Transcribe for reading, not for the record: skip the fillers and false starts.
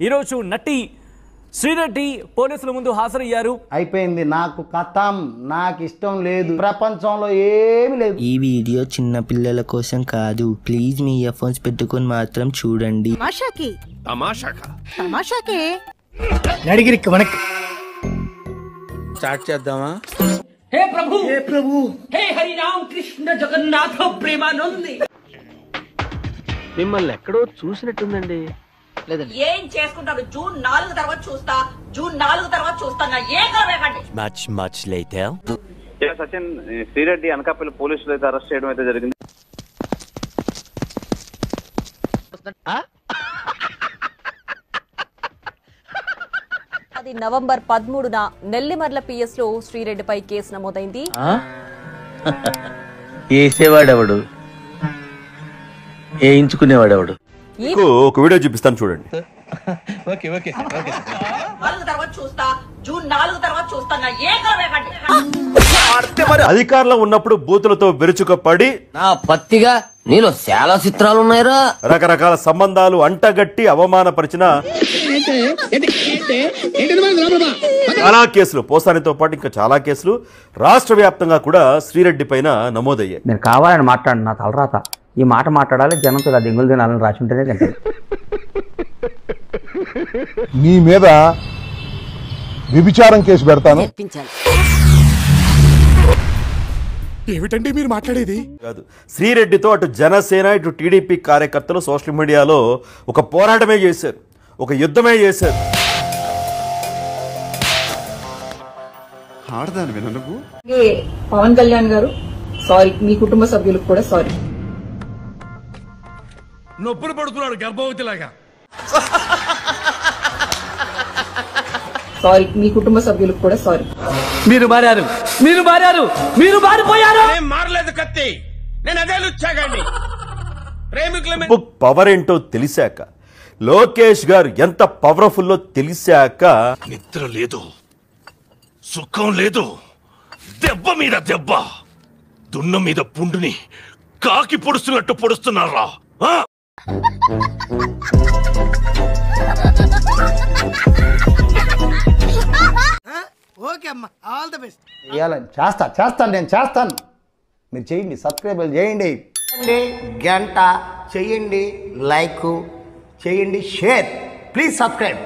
ఈరోజు నటి శ్రీరెడ్డి పోలీసుల ముందు హాజరయ్యారు. అయిపోయింది, నాకు కథం, నాకు ఇష్టం లేదు, ప్రపంచంలో ఏమీ లేదు. ఈ వీడియో చిన్న పిల్లల కోసం కాదు, ప్లీజ్ మీ ఇయర్ ఫోన్స్ పెట్టుకొని మాత్రం చూడండి. స్టార్ట్ చేద్దామా? हे प्रभु हे हरि राम कृष्ण जगन्नाथ प्रेमानंद. మిమ్మల్ని ఎక్కడో చూసినట్టుందండి. ఏం చేసుకుంటారు? జూన్ 4 తర్వాత చూస్తా, జూన్ 4 తర్వాత చూస్తాను. ఏం కలవేకండి. much later. సచిన్, శ్రీరెడ్డి అనకాపల్లి పోలీసులు అయితే అరెస్ట్ చేయడం అయితే జరిగింది. అది నవంబర్ 13న నెల్లిమర్ల పిఎస్ లో శ్రీరెడ్డిపై కేసు నమోదైంది. వేసేవాడెవడు, వేయించుకునేవాడెవడు? ఒక వీడియో చూపిస్తాను చూడండి. అధికారంలో ఉన్నప్పుడు బూతులతో విరుచుకుపడి నా పత్తిగా నీలో చాలా చిత్రాలు ఉన్నాయిరా. రకరకాల సంబంధాలు అంటగట్టి అవమానపరిచిన చాలా కేసులు, పోసానితో పాటు ఇంకా చాలా కేసులు రాష్ట్ర వ్యాప్తంగా కూడా శ్రీరెడ్డి పైన నమోదయ్యాయి. నేను కావాలని మాట్లాడు, నా తలరాత ఈ మాట మాట్లాడాలి, జనంతో ఇలా దెంగులు తినాలని రాసి ఉంటేనే తింటాను. నీ మీద వ్యభిచారం కేసు పెడతాను. ఏమిటండి మీరు మాట్లాడేది? కాదు, శ్రీరెడ్డితో అటు జనసేన ఇటు టీడీపీ కార్యకర్తలు సోషల్ మీడియాలో ఒక పోరాటమే చేశారు, ఒక యుద్ధమే చేశారు. ఆడదాని విన నువ్వు. పవన్ కళ్యాణ్ గారు సారీ, మీ కుటుంబ సభ్యులకు కూడా సారీ. నొప్పులు పడుతున్నాడు గర్భవతిలాగా. సారీ, మీ కుటుంబ సభ్యులకు కూడా సారీ. మీరు మారారు, మీరు మారారు, మీరు మారిపోయారు. నేను మారలేదు కత్తి, నేను అదే లుచ్చాగండి. ప్రేమికుల పవర్ ఏంటో తెలిసాక, లోకేష్ గారు ఎంత పవర్ఫుల్లో తెలిసాక నిద్ర లేదు, సుఖం లేదు, దెబ్బ మీద దెబ్బ, దున్న మీద పుండుని కాకి పొడుస్తున్నట్టు పొడుస్తున్నారా? ఓకే అమ్మా, ఆల్ ది బెస్ట్. చేస్తాను, నేను చేస్తాను. మీరు చేయండి, సబ్స్క్రైబ్ చేయండి, గంట చేయండి, లైక్ చేయండి, షేర్, ప్లీజ్ సబ్స్క్రైబ్.